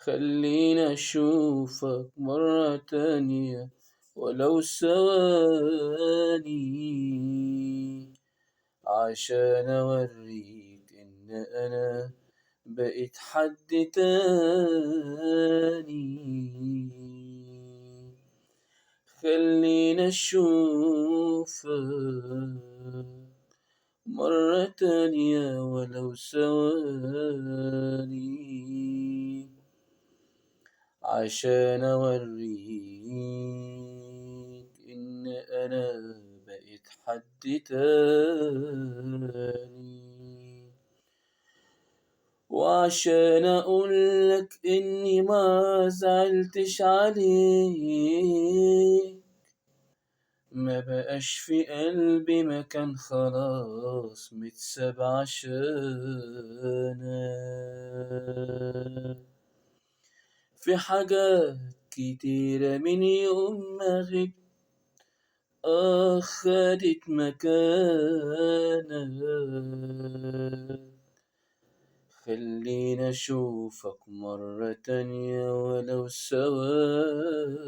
خليني أشوفك مرة تانية ولو ثواني، عشان أوريك إن أنا بقيت حد تاني. خليني أشوفك مرة تانية ولو ثواني، عشان أوريك إن أنا بقيت حد تاني، وعشان أقولك إني ما زعلتش عليك، ما بقاش في قلبي مكان خلاص متساب عشانك. في حاجات كتيرة من يوم ما غبت خدت مكانك. خليني أشوفك مرة تانية ولو ثواني.